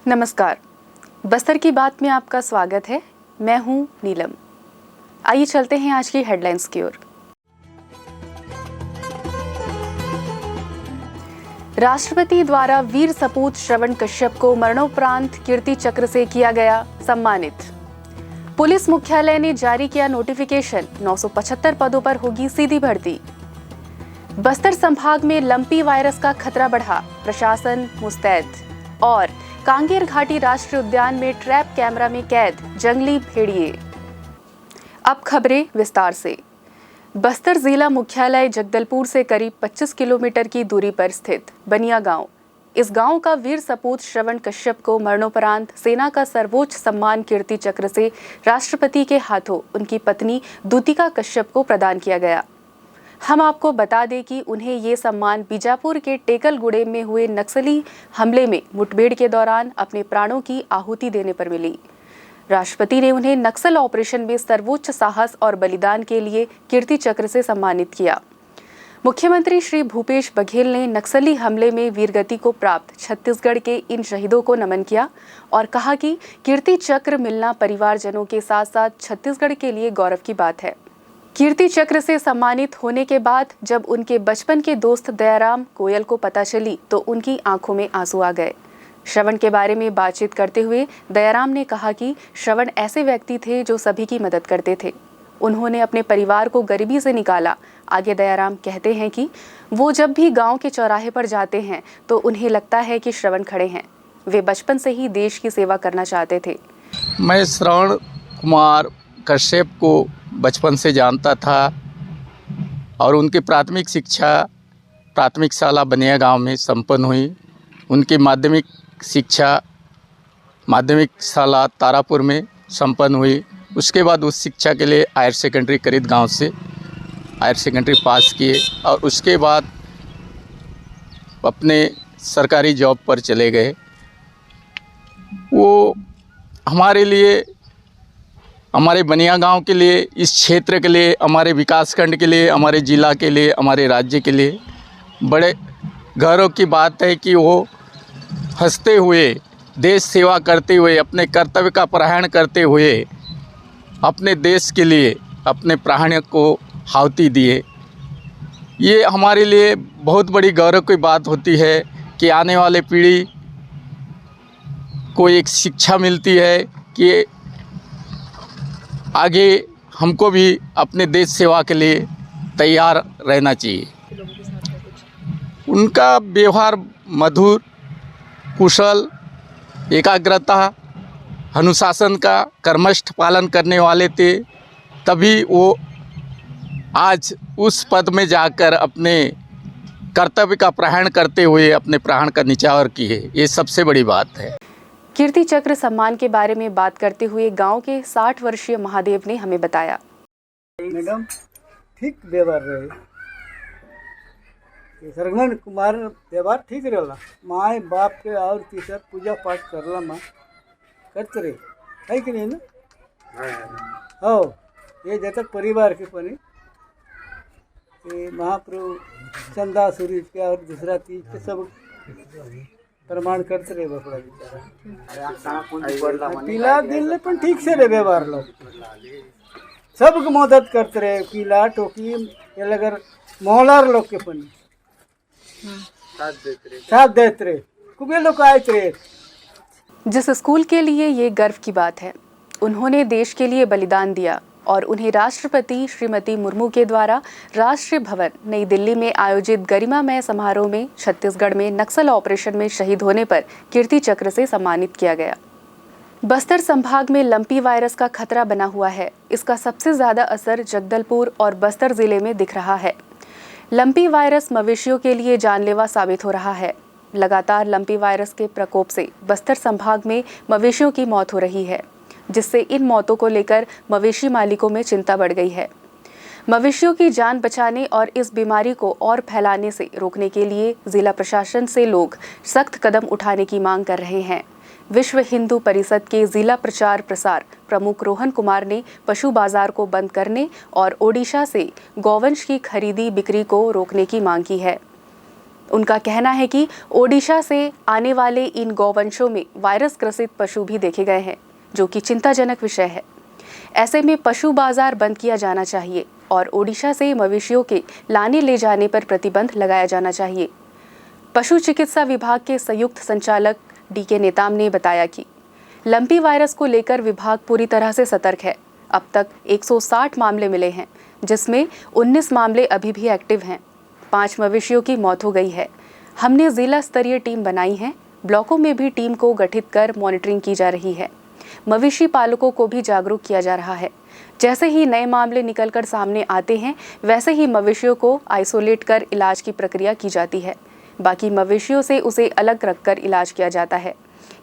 नमस्कार, बस्तर की बात में आपका स्वागत है। मैं हूं नीलम। आइए चलते हैं आज की हेडलाइंस की ओर। राष्ट्रपति द्वारा वीर सपूत श्रवण कश्यप को मरणोपरांत कीर्ति चक्र से किया गया सम्मानित। पुलिस मुख्यालय ने जारी किया नोटिफिकेशन, 975 पदों पर होगी सीधी भर्ती। बस्तर संभाग में लंपी वायरस का खतरा बढ़ा, प्रशासन मुस्तैद। और कांगेर घाटी राष्ट्रीय उद्यान में ट्रैप कैमरा में कैद जंगली भेड़िए। अब खबरें विस्तार से। बस्तर जिला मुख्यालय जगदलपुर से करीब 25 किलोमीटर की दूरी पर स्थित बनिया गांव, इस गांव का वीर सपूत श्रवण कश्यप को मरणोपरांत सेना का सर्वोच्च सम्मान कीर्ति चक्र से राष्ट्रपति के हाथों उनकी पत्नी दूतिका कश्यप को प्रदान किया गया। हम आपको बता दें कि उन्हें ये सम्मान बीजापुर के टेकलगुड़े में हुए नक्सली हमले में मुठभेड़ के दौरान अपने प्राणों की आहुति देने पर मिली। राष्ट्रपति ने उन्हें नक्सल ऑपरेशन में सर्वोच्च साहस और बलिदान के लिए कीर्ति चक्र से सम्मानित किया। मुख्यमंत्री श्री भूपेश बघेल ने नक्सली हमले में वीरगति को प्राप्त छत्तीसगढ़ के इन शहीदों को नमन किया और कहा कि कीर्ति चक्र मिलना परिवारजनों के साथ साथ छत्तीसगढ़ के लिए गौरव की बात है। कीर्ति चक्र से सम्मानित होने के बाद जब उनके बचपन के दोस्त दयाराम कोयल को पता चली तो उनकी आंखों में आंसू आ गए। श्रवण के बारे में बातचीत करते हुए दयाराम ने कहा कि श्रवण ऐसे व्यक्ति थे जो सभी की मदद करते थे। उन्होंने अपने परिवार को गरीबी से निकाला। आगे दयाराम कहते हैं कि वो जब भी गांव के चौराहे पर जाते हैं तो उन्हें लगता है कि श्रवण खड़े हैं। वे बचपन से ही देश की सेवा करना चाहते थे। मैं श्रवण कुमार कश्यप को बचपन से जानता था और उनकी प्राथमिक शिक्षा प्राथमिक शाला बनिया गांव में संपन्न हुई। उनकी माध्यमिक शिक्षा माध्यमिक शाला तारापुर में संपन्न हुई। उसके बाद उस शिक्षा के लिए हायर सेकेंडरी करीद गांव से हायर सेकेंडरी पास किए और उसके बाद अपने सरकारी जॉब पर चले गए। वो हमारे लिए, हमारे बनिया गांव के लिए, इस क्षेत्र के लिए, हमारे विकासखंड के लिए, हमारे ज़िला के लिए, हमारे राज्य के लिए बड़े गौरव की बात है कि वो हंसते हुए, देश सेवा करते हुए, अपने कर्तव्य का पालन करते हुए अपने देश के लिए अपने प्राण को आहुति दिए। ये हमारे लिए बहुत बड़ी गौरव की बात होती है कि आने वाले पीढ़ी को एक शिक्षा मिलती है कि आगे हमको भी अपने देश सेवा के लिए तैयार रहना चाहिए। उनका व्यवहार मधुर, कुशल, एकाग्रता, अनुशासन का कर्मठ पालन करने वाले थे। तभी वो आज उस पद में जाकर अपने कर्तव्य का पालन करते हुए अपने प्राण का न्यौछावर किए। ये सबसे बड़ी बात है। कीर्ति चक्र सम्मान के बारे में बात करते हुए गांव के 60 वर्षीय महादेव ने हमें बताया। मैडम ठीक व्यवहार रहे, श्रवण कुमार व्यवहार ठीक रहला। माए बाप के और तीसरा पूजा पाठ करला माँ करते रहे है कि नहीं ना? हो ये जब तक परिवार के पनी महाप्रभु चंदा सूर्य के और दूसरा तीज के सब प्रमाण करते रहे। बकरा पीला दिल पण ठीक से रहे व्यवहार लोग सबको मदद करते रहे। पीला टोकी ये अगर मोहलार लोग के पण साथ देते रहे कुबे लोग आए रहे। जिस स्कूल के लिए ये गर्व की बात है, उन्होंने देश के लिए बलिदान दिया और उन्हें राष्ट्रपति श्रीमती मुर्मू के द्वारा राष्ट्रीय भवन नई दिल्ली में आयोजित गरिमामय समारोह में छत्तीसगढ़ में नक्सल ऑपरेशन में शहीद होने पर कीर्ति चक्र से सम्मानित किया गया। बस्तर संभाग में लंपी वायरस का खतरा बना हुआ है। इसका सबसे ज्यादा असर जगदलपुर और बस्तर जिले में दिख रहा है। लंपी वायरस मवेशियों के लिए जानलेवा साबित हो रहा है। लगातार लंपी वायरस के प्रकोप से बस्तर संभाग में मवेशियों की मौत हो रही है, जिससे इन मौतों को लेकर मवेशी मालिकों में चिंता बढ़ गई है। मवेशियों की जान बचाने और इस बीमारी को और फैलाने से रोकने के लिए जिला प्रशासन से लोग सख्त कदम उठाने की मांग कर रहे हैं। विश्व हिंदू परिषद के जिला प्रचार प्रसार प्रमुख रोहन कुमार ने पशु बाजार को बंद करने और ओडिशा से गौवंश की खरीदी बिक्री को रोकने की मांग की है। उनका कहना है कि ओडिशा से आने वाले इन गौवंशों में वायरस ग्रसित पशु भी देखे गए हैं, जो कि चिंताजनक विषय है। ऐसे में पशु बाजार बंद किया जाना चाहिए और ओडिशा से मवेशियों के लाने ले जाने पर प्रतिबंध लगाया जाना चाहिए। पशु चिकित्सा विभाग के संयुक्त संचालक DK नेताम ने बताया कि लंपी वायरस को लेकर विभाग पूरी तरह से सतर्क है। अब तक 160 मामले मिले हैं, जिसमें 19 मामले अभी भी एक्टिव हैं। 5 मवेशियों की मौत हो गई है। हमने जिला स्तरीय टीम बनाई है। ब्लॉकों में भी टीम को गठित कर मॉनिटरिंग की जा रही है। मवेशी पालकों को भी जागरूक किया जा रहा है। जैसे ही नए मामले निकलकर सामने आते हैं, वैसे ही मवेशियों को आइसोलेट कर इलाज की प्रक्रिया की जाती है। बाकी मवेशियों से उसे अलग रखकर इलाज किया जाता है।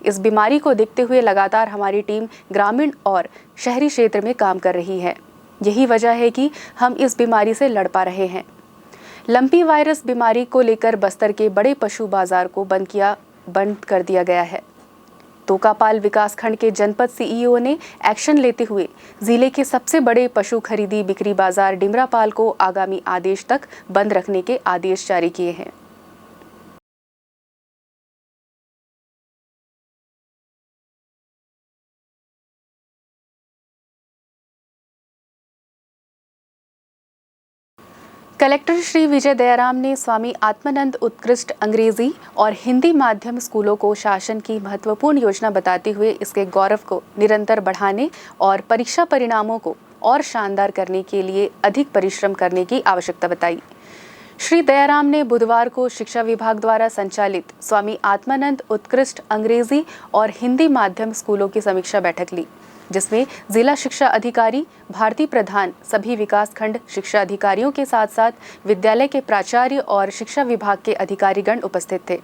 इस बीमारी को देखते हुए लगातार हमारी टीम ग्रामीण और शहरी क्षेत्र में काम कर रही है। यही वजह है कि हम इस बीमारी से लड़ पा रहे हैं। लंपी वायरस बीमारी को लेकर बस्तर के बड़े पशु बाजार को बंद कर दिया गया है। तोकापाल विकासखंड के जनपद CEO ने एक्शन लेते हुए जिले के सबसे बड़े पशु खरीदी बिक्री बाजार डिमरापाल को आगामी आदेश तक बंद रखने के आदेश जारी किए हैं। कलेक्टर श्री विजय दयाराम ने स्वामी आत्मानंद उत्कृष्ट अंग्रेजी और हिंदी माध्यम स्कूलों को शासन की महत्वपूर्ण योजना बताते हुए इसके गौरव को निरंतर बढ़ाने और परीक्षा परिणामों को और शानदार करने के लिए अधिक परिश्रम करने की आवश्यकता बताई। श्री दयाराम ने बुधवार को शिक्षा विभाग द्वारा संचालित स्वामी आत्मानंद उत्कृष्ट अंग्रेजी और हिंदी माध्यम स्कूलों की समीक्षा बैठक ली, जिसमें जिला शिक्षा अधिकारी, भारती प्रधान, सभी विकासखंड शिक्षा अधिकारियों के साथ साथ विद्यालय के प्राचार्य और शिक्षा विभाग के अधिकारीगण उपस्थित थे।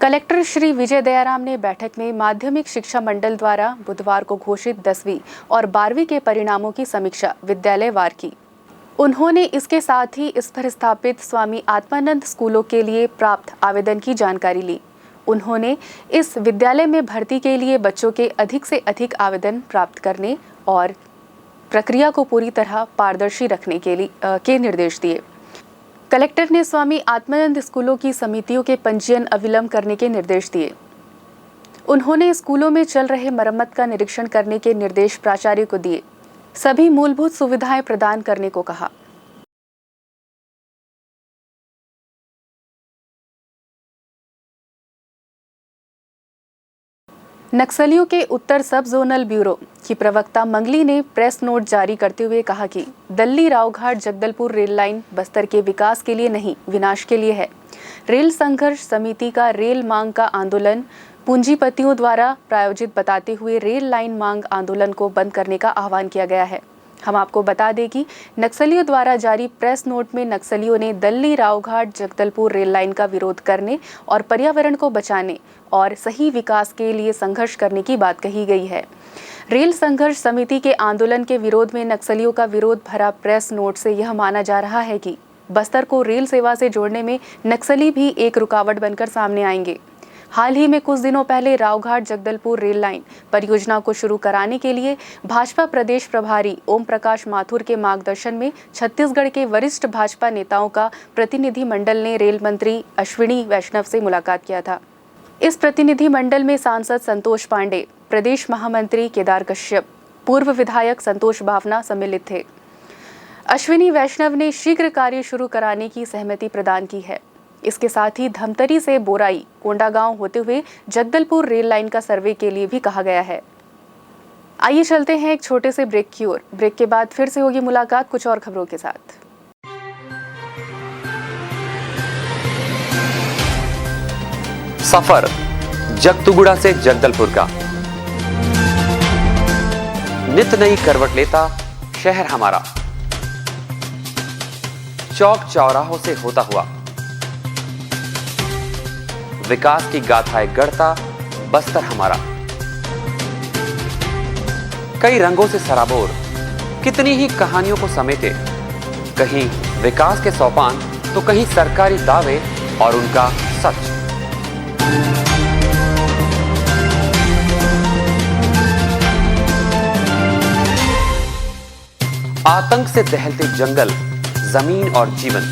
कलेक्टर श्री विजय दयाराम ने बैठक में माध्यमिक शिक्षा मंडल द्वारा बुधवार को घोषित 10वीं और 12वीं के परिणामों की समीक्षा विद्यालयवार की। उन्होंने इसके साथ ही इस पर स्थापित स्वामी आत्मानंद स्कूलों के लिए प्राप्त आवेदन की जानकारी ली। उन्होंने इस विद्यालय में भर्ती के लिए बच्चों के अधिक से अधिक आवेदन प्राप्त करने और प्रक्रिया को पूरी तरह पारदर्शी रखने के निर्देश दिए। कलेक्टर ने स्वामी आत्मानंद स्कूलों की समितियों के पंजीयन अविलंब करने के निर्देश दिए। उन्होंने स्कूलों में चल रहे मरम्मत का निरीक्षण करने के निर्देश प्राचार्य को दिए। सभी मूलभूत सुविधाएं प्रदान करने को कहा। नक्सलियों के उत्तर सब जोनल ब्यूरो की प्रवक्ता मंगली ने प्रेस नोट जारी करते हुए कहा कि दल्ली रावघाट जगदलपुर रेल लाइन बस्तर के विकास के लिए नहीं, विनाश के लिए है। रेल संघर्ष समिति का रेल मांग का आंदोलन पूंजीपतियों द्वारा प्रायोजित बताते हुए रेल लाइन मांग आंदोलन को बंद करने का आह्वान किया गया है। हम आपको बता दें कि नक्सलियों द्वारा जारी प्रेस नोट में नक्सलियों ने दल्ली रावघाट जगदलपुर रेल लाइन का विरोध करने और पर्यावरण को बचाने और सही विकास के लिए संघर्ष करने की बात कही गई है। रेल संघर्ष समिति के आंदोलन के विरोध में नक्सलियों का विरोध भरा प्रेस नोट से यह माना जा रहा है कि बस्तर को रेल सेवा से जोड़ने में नक्सली भी एक रुकावट बनकर सामने आएंगे। हाल ही में कुछ दिनों पहले रावघाट जगदलपुर रेल लाइन परियोजना को शुरू कराने के लिए भाजपा प्रदेश प्रभारी ओम प्रकाश माथुर के मार्गदर्शन में छत्तीसगढ़ के वरिष्ठ भाजपा नेताओं का प्रतिनिधि मंडल ने रेल मंत्री अश्विनी वैष्णव से मुलाकात किया था। इस प्रतिनिधि मंडल में सांसद संतोष पांडे, प्रदेश महामंत्री केदार कश्यप, पूर्व विधायक संतोष भावना सम्मिलित थे। अश्विनी वैष्णव ने शीघ्र कार्य शुरू कराने की सहमति प्रदान की है। इसके साथ ही धमतरी से बोराई कोंडागांव होते हुए जगदलपुर रेल लाइन का सर्वे के लिए भी कहा गया है। आइए चलते हैं एक छोटे से ब्रेक की ओर। ब्रेक के बाद फिर से होगी मुलाकात कुछ और खबरों के साथ। सफर जगतुगुड़ा से जगदलपुर का नित नई करवट लेता शहर हमारा, चौक चौराहों से होता हुआ विकास की गाथाएं गढ़ता बस्तर हमारा। कई रंगों से सराबोर कितनी ही कहानियों को समेटे, कहीं विकास के सोपान तो कहीं सरकारी दावे और उनका सच। आतंक से दहलते जंगल, जमीन और जीवन,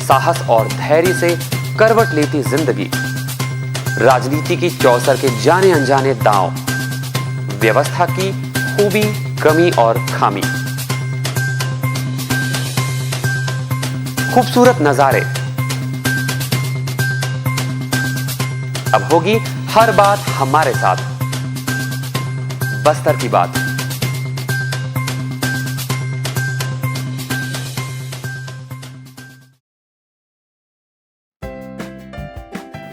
साहस और धैर्य से करवट लेती जिंदगी, राजनीति की चौसर के जाने अनजाने दांव, व्यवस्था की खूबी, कमी और खामी, खूबसूरत नजारे। अब होगी हर बात हमारे साथ, बस्तर की बात।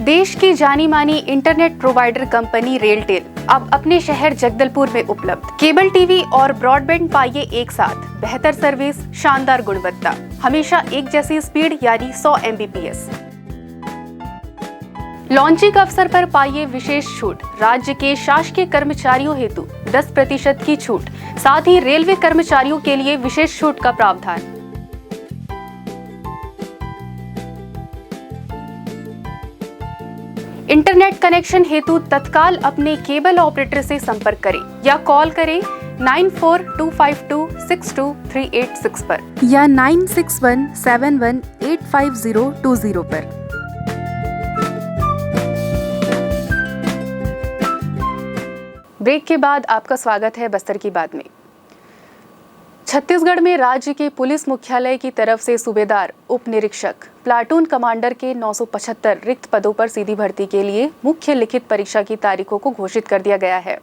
देश की जानी मानी इंटरनेट प्रोवाइडर कंपनी रेलटेल अब अपने शहर जगदलपुर में उपलब्ध। केबल टीवी और ब्रॉडबैंड पाइए एक साथ, बेहतर सर्विस, शानदार गुणवत्ता, हमेशा एक जैसी स्पीड यानी 100 Mbps। लॉन्चिंग अवसर पर पाइए विशेष छूट, राज्य के शासकीय कर्मचारियों हेतु 10% की छूट, साथ ही रेलवे कर्मचारियों के लिए विशेष छूट का प्रावधान। इंटरनेट कनेक्शन हेतु तत्काल अपने केबल ऑपरेटर से संपर्क करें या कॉल करें 9425262386 पर या 9617185020 पर। ब्रेक के बाद आपका स्वागत है बस्तर की बात में। छत्तीसगढ़ में राज्य के पुलिस मुख्यालय की तरफ से सूबेदार, उप निरीक्षक, प्लाटून कमांडर के 975 रिक्त पदों पर सीधी भर्ती के लिए मुख्य लिखित परीक्षा की तारीखों को घोषित कर दिया गया है।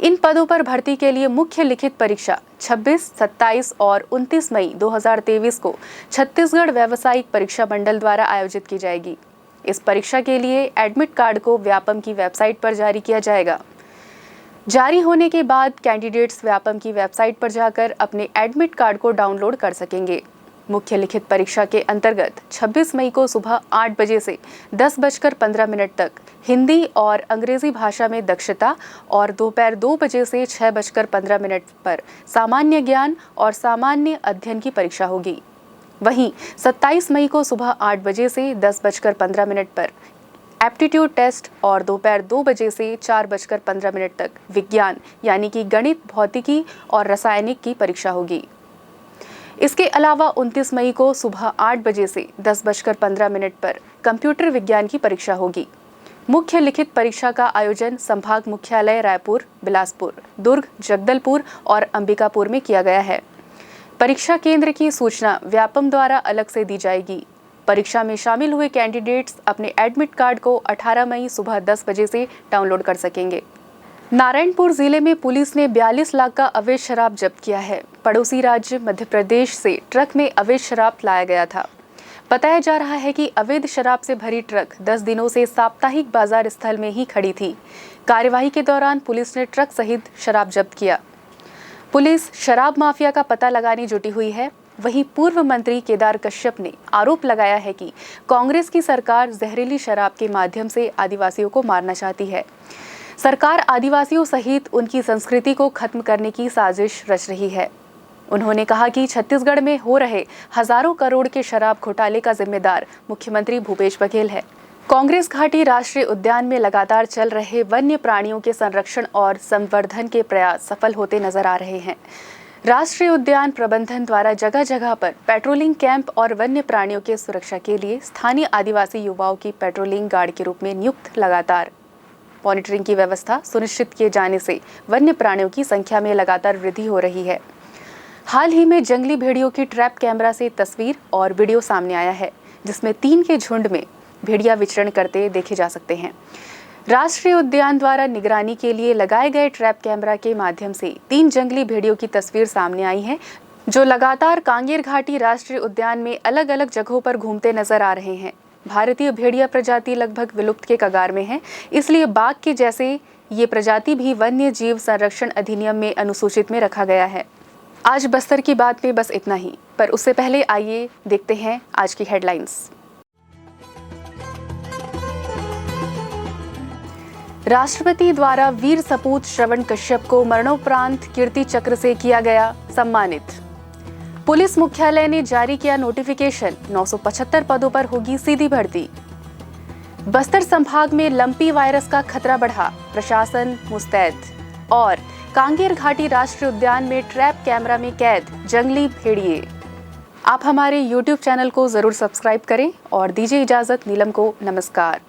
इन पदों पर भर्ती के लिए मुख्य लिखित परीक्षा 26, 27 और 29 मई 2023 को छत्तीसगढ़ व्यावसायिक परीक्षा मंडल द्वारा आयोजित की जाएगी। इस परीक्षा के लिए एडमिट कार्ड को व्यापम की वेबसाइट पर जारी किया जाएगा। जारी होने के बाद कैंडिडेट्स व्यापम की वेबसाइट पर जाकर अपने एडमिट कार्ड को डाउनलोड कर सकेंगे। मुख्य लिखित परीक्षा के अंतर्गत 26 मई को सुबह 8 बजे से 10:15 तक हिंदी और अंग्रेजी भाषा में दक्षता और दोपहर 2 बजे से 6:15 पर सामान्य ज्ञान और सामान्य अध्ययन की परीक्षा होगी। वहीं 27 मई को सुबह 8 बजे से 10:15 पर एप्टीट्यूड टेस्ट और दोपहर 2 बजे से 4:15 तक विज्ञान यानी कि गणित, भौतिकी और रासायनिक की परीक्षा होगी। इसके अलावा 29 मई को सुबह 8 बजे से 10:15 पर कंप्यूटर विज्ञान की परीक्षा होगी। मुख्य लिखित परीक्षा का आयोजन संभाग मुख्यालय रायपुर, बिलासपुर, दुर्ग, जगदलपुर और अंबिकापुर में किया गया है। परीक्षा केंद्र की सूचना व्यापम द्वारा अलग से दी जाएगी। परीक्षा में शामिल हुए कैंडिडेट्स अपने एडमिट कार्ड को 18 मई सुबह 10 बजे से डाउनलोड कर सकेंगे। नारायणपुर जिले में पुलिस ने 42 लाख का अवैध शराब जब्त किया है। पड़ोसी राज्य मध्य प्रदेश से ट्रक में अवैध शराब लाया गया था। बताया जा रहा है कि अवैध शराब से भरी ट्रक 10 दिनों से साप्ताहिक बाजार स्थल में ही खड़ी थी। कार्यवाही के दौरान पुलिस ने ट्रक सहित शराब जब्त किया। पुलिस शराब माफिया का पता लगाने जुटी हुई है। वहीं पूर्व मंत्री केदार कश्यप ने आरोप लगाया है कि कांग्रेस की सरकार जहरीली शराब के माध्यम से आदिवासियों को मारना चाहती है। सरकार आदिवासियों सहित उनकी संस्कृति को खत्म करने की साजिश रच रही है। उन्होंने कहा कि छत्तीसगढ़ में हो रहे हजारों करोड़ के शराब घोटाले का जिम्मेदार मुख्यमंत्री भूपेश बघेल है। कांग्रेस घाटी राष्ट्रीय उद्यान में लगातार चल रहे वन्य प्राणियों के संरक्षण और संवर्धन के प्रयास सफल होते नजर आ रहे हैं। राष्ट्रीय उद्यान प्रबंधन द्वारा जगह जगह पर पेट्रोलिंग कैंप और वन्य प्राणियों की सुरक्षा के लिए स्थानीय आदिवासी युवाओं की पेट्रोलिंग गार्ड के रूप में नियुक्त लगातार मॉनिटरिंग की व्यवस्था सुनिश्चित किए जाने से वन्य प्राणियों की संख्या में लगातार वृद्धि हो रही है। हाल ही में जंगली भेड़ियों की ट्रैप कैमरा से तस्वीर और वीडियो सामने आया है, जिसमें 3 के झुंड में भेड़िया विचरण करते देखे जा सकते हैं। राष्ट्रीय उद्यान द्वारा निगरानी के लिए लगाए गए ट्रैप कैमरा के माध्यम से 3 जंगली भेड़ियों की तस्वीर सामने आई है, जो लगातार कांगेर घाटी राष्ट्रीय उद्यान में अलग अलग जगहों पर घूमते नजर आ रहे हैं। भारतीय भेड़िया प्रजाति लगभग विलुप्त के कगार में है, इसलिए बाघ के जैसे ये प्रजाति भी वन्य जीव संरक्षण अधिनियम में अनुसूचित में रखा गया है। आज बस्तर की बात में बस इतना ही, पर उससे पहले आइए देखते हैं आज की हेडलाइंस। राष्ट्रपति द्वारा वीर सपूत श्रवण कश्यप को मरणोपरांत कीर्ति चक्र से किया गया सम्मानित। पुलिस मुख्यालय ने जारी किया नोटिफिकेशन, 975 पदों पर होगी सीधी भर्ती। बस्तर संभाग में लंपी वायरस का खतरा बढ़ा, प्रशासन मुस्तैद। और कांगेर घाटी राष्ट्रीय उद्यान में ट्रैप कैमरा में कैद जंगली भेड़िए। आप हमारे YouTube चैनल को ज़रूर सब्सक्राइब करें और दीजिए इजाज़त। नीलम को नमस्कार।